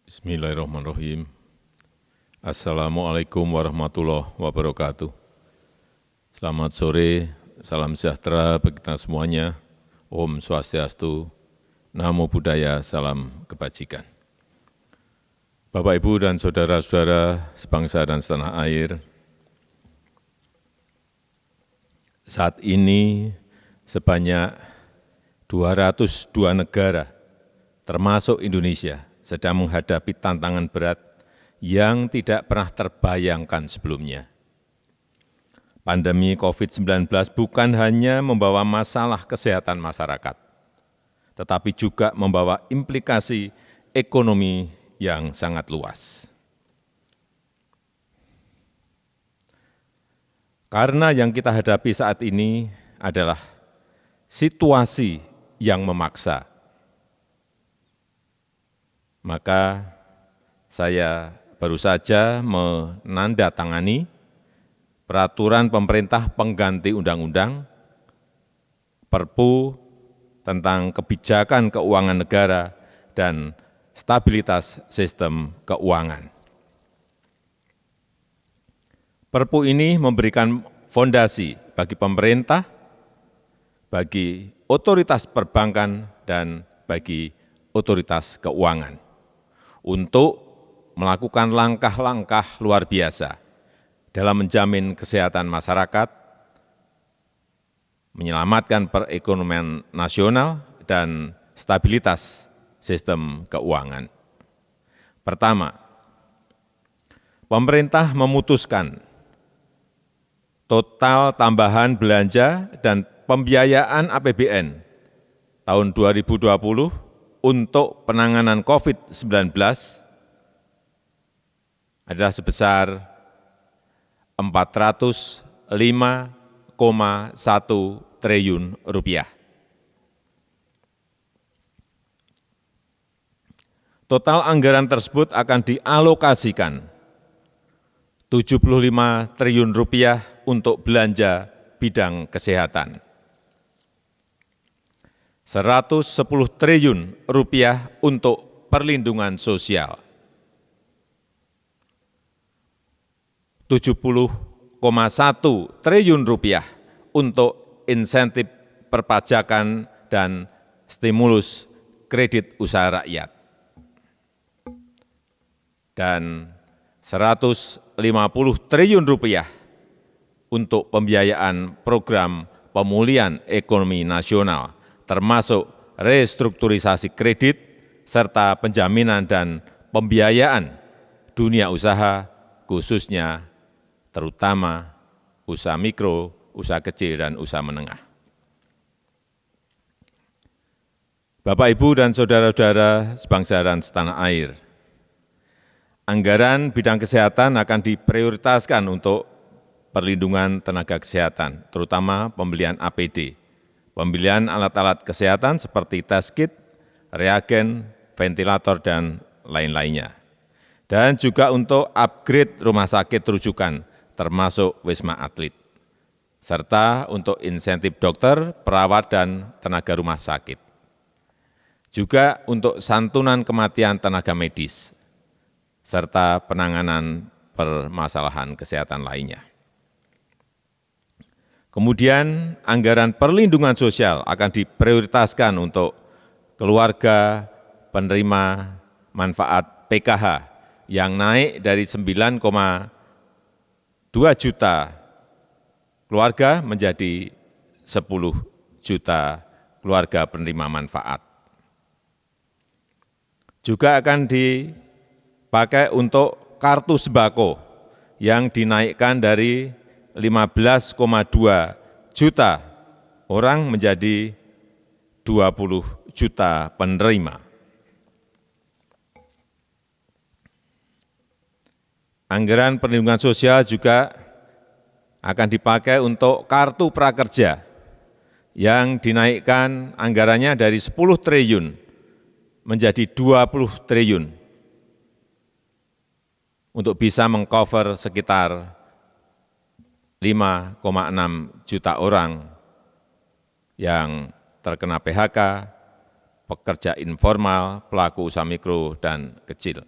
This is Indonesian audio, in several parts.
Bismillahirrahmanirrahim. Assalamualaikum warahmatullahi wabarakatuh. Selamat sore, salam sejahtera bagi kita semuanya. Om Swastiastu, Namo Buddhaya, salam kebajikan. Bapak, Ibu, dan saudara-saudara sebangsa dan setanah air, saat ini sebanyak 202 negara, termasuk Indonesia, sedang menghadapi tantangan berat yang tidak pernah terbayangkan sebelumnya. Pandemi COVID-19 bukan hanya membawa masalah kesehatan masyarakat, tetapi juga membawa implikasi ekonomi yang sangat luas. Karena yang kita hadapi saat ini adalah situasi yang memaksa, maka saya baru saja menandatangani peraturan pemerintah pengganti undang-undang Perpu tentang kebijakan keuangan negara dan stabilitas sistem keuangan. Perpu ini memberikan fondasi bagi pemerintah, bagi otoritas perbankan, dan bagi otoritas keuangan untuk melakukan langkah-langkah luar biasa dalam menjamin kesehatan masyarakat, menyelamatkan perekonomian nasional, dan stabilitas sistem keuangan. Pertama, pemerintah memutuskan total tambahan belanja dan pembiayaan APBN tahun 2020 untuk penanganan COVID-19 adalah sebesar 405,1 triliun rupiah. Total anggaran tersebut akan dialokasikan 75 triliun rupiah untuk belanja bidang kesehatan, 110 triliun rupiah untuk perlindungan sosial, 70,1 triliun rupiah untuk insentif perpajakan dan stimulus kredit usaha rakyat, dan 150 triliun rupiah untuk pembiayaan program pemulihan ekonomi nasional, termasuk restrukturisasi kredit, serta penjaminan dan pembiayaan dunia usaha, khususnya terutama usaha mikro, usaha kecil, dan usaha menengah. Bapak, Ibu, dan saudara-saudara sebangsa dan setanah air, anggaran bidang kesehatan akan diprioritaskan untuk perlindungan tenaga kesehatan, terutama pembelian APD, pembelian alat-alat kesehatan seperti tes kit, reagen, ventilator, dan lain-lainnya. Dan juga untuk upgrade rumah sakit rujukan, termasuk Wisma Atlet, serta untuk insentif dokter, perawat, dan tenaga rumah sakit. Juga untuk santunan kematian tenaga medis, serta penanganan permasalahan kesehatan lainnya. Kemudian anggaran perlindungan sosial akan diprioritaskan untuk keluarga penerima manfaat PKH yang naik dari 9,2 juta keluarga menjadi 10 juta keluarga penerima manfaat. Juga akan dipakai untuk kartu sembako yang dinaikkan dari 15,2 juta orang menjadi 20 juta penerima. Anggaran perlindungan sosial juga akan dipakai untuk kartu prakerja yang dinaikkan anggarannya dari 10 triliun menjadi 20 triliun untuk bisa mengcover sekitar 5,6 juta orang yang terkena PHK, pekerja informal, pelaku usaha mikro dan kecil.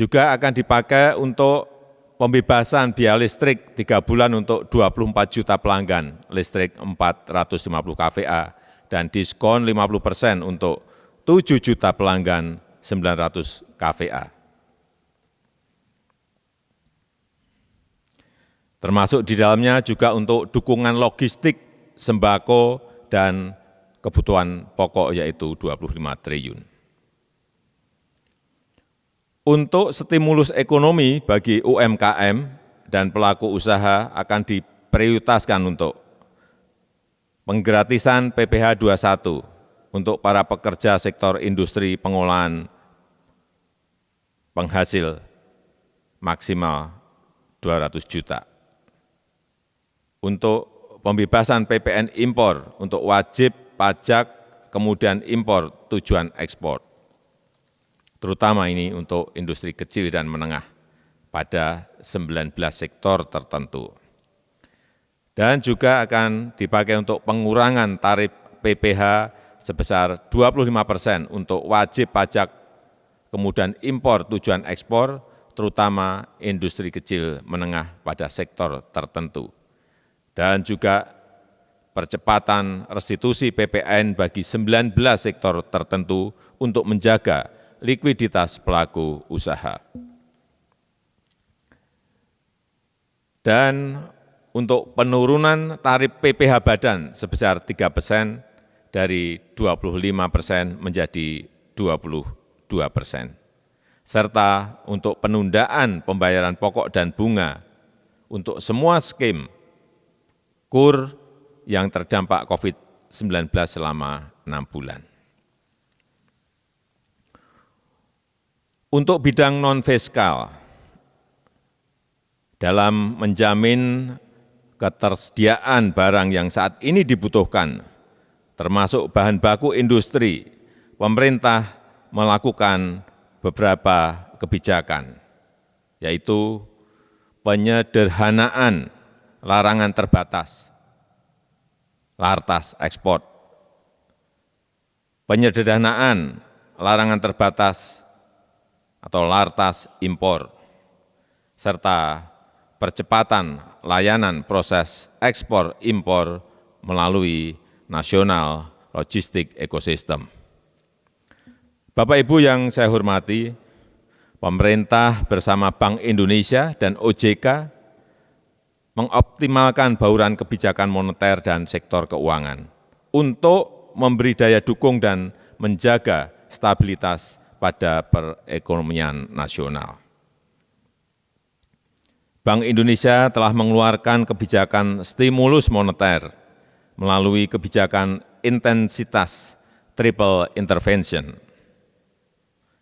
Juga akan dipakai untuk pembebasan biaya listrik 3 bulan untuk 24 juta pelanggan listrik 450 kVA dan diskon 50% untuk 7 juta pelanggan 900 kVA. Termasuk di dalamnya juga untuk dukungan logistik, sembako, dan kebutuhan pokok yaitu 25 triliun. Untuk stimulus ekonomi bagi UMKM dan pelaku usaha akan diprioritaskan untuk penggratisan PPh 21 untuk para pekerja sektor industri pengolahan penghasil maksimal 200 juta. Untuk pembebasan PPN impor untuk wajib pajak kemudian impor tujuan ekspor, terutama ini untuk industri kecil dan menengah pada 19 sektor tertentu. Dan juga akan dipakai untuk pengurangan tarif PPh sebesar 25% untuk wajib pajak kemudian impor tujuan ekspor, terutama industri kecil menengah pada sektor tertentu. Dan juga percepatan restitusi PPN bagi 19 sektor tertentu untuk menjaga likuiditas pelaku usaha. Dan untuk penurunan tarif PPh badan sebesar 3% dari 25% menjadi 22%. Serta untuk penundaan pembayaran pokok dan bunga untuk semua skim KUR yang terdampak COVID-19 selama 6 bulan. Untuk bidang non-fiskal, dalam menjamin ketersediaan barang yang saat ini dibutuhkan, termasuk bahan baku industri, pemerintah melakukan beberapa kebijakan, yaitu penyederhanaan larangan terbatas, lartas ekspor, penyederhanaan larangan terbatas atau lartas impor, serta percepatan layanan proses ekspor impor melalui National Logistic Ecosystem. Bapak Ibu yang saya hormati, pemerintah bersama Bank Indonesia dan OJK mengoptimalkan bauran kebijakan moneter dan sektor keuangan untuk memberi daya dukung dan menjaga stabilitas pada perekonomian nasional. Bank Indonesia telah mengeluarkan kebijakan stimulus moneter melalui kebijakan intensitas triple intervention,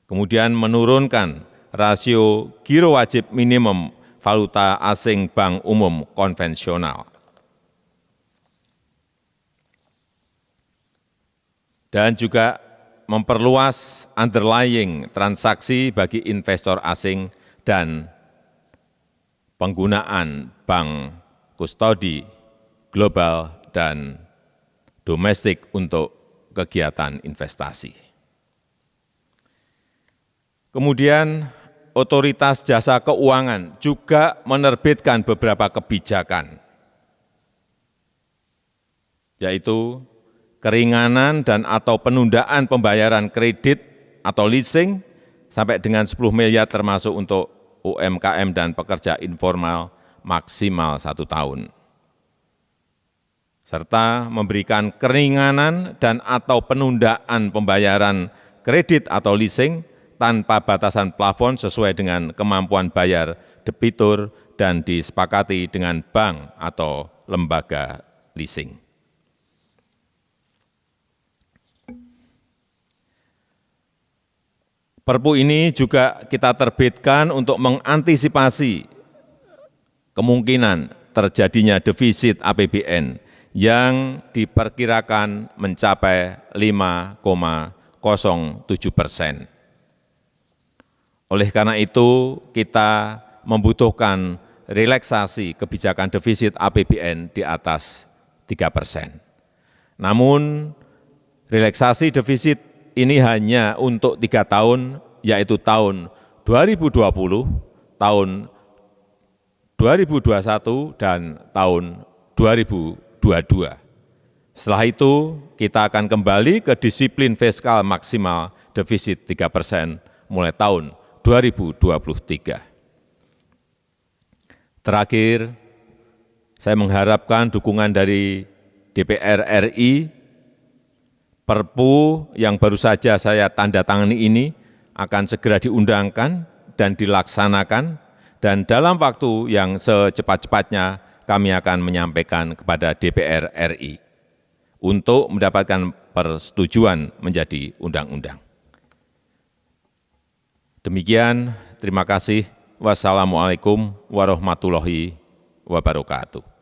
kemudian menurunkan rasio giro wajib minimum valuta asing bank umum konvensional, dan juga memperluas underlying transaksi bagi investor asing dan penggunaan bank kustodi global dan domestik untuk kegiatan investasi. Kemudian Otoritas Jasa Keuangan juga menerbitkan beberapa kebijakan, yaitu keringanan dan atau penundaan pembayaran kredit atau leasing sampai dengan 10 miliar termasuk untuk UMKM dan pekerja informal maksimal 1 tahun. Serta memberikan keringanan dan atau penundaan pembayaran kredit atau leasing tanpa batasan plafon sesuai dengan kemampuan bayar debitur dan disepakati dengan bank atau lembaga leasing. Perpu ini juga kita terbitkan untuk mengantisipasi kemungkinan terjadinya defisit APBN yang diperkirakan mencapai 5,07%. Oleh karena itu, kita membutuhkan relaksasi kebijakan defisit APBN di atas 3%. Namun, relaksasi defisit ini hanya untuk 3 tahun, yaitu tahun 2020, tahun 2021, dan tahun 2022. Setelah itu, kita akan kembali ke disiplin fiskal maksimal defisit 3% mulai tahun 2023. Terakhir, saya mengharapkan dukungan dari DPR RI. Perpu yang baru saja saya tanda tangani ini akan segera diundangkan dan dilaksanakan, dan dalam waktu yang secepat-cepatnya kami akan menyampaikan kepada DPR RI untuk mendapatkan persetujuan menjadi undang-undang. Demikian, terima kasih. Wassalamualaikum warahmatullahi wabarakatuh.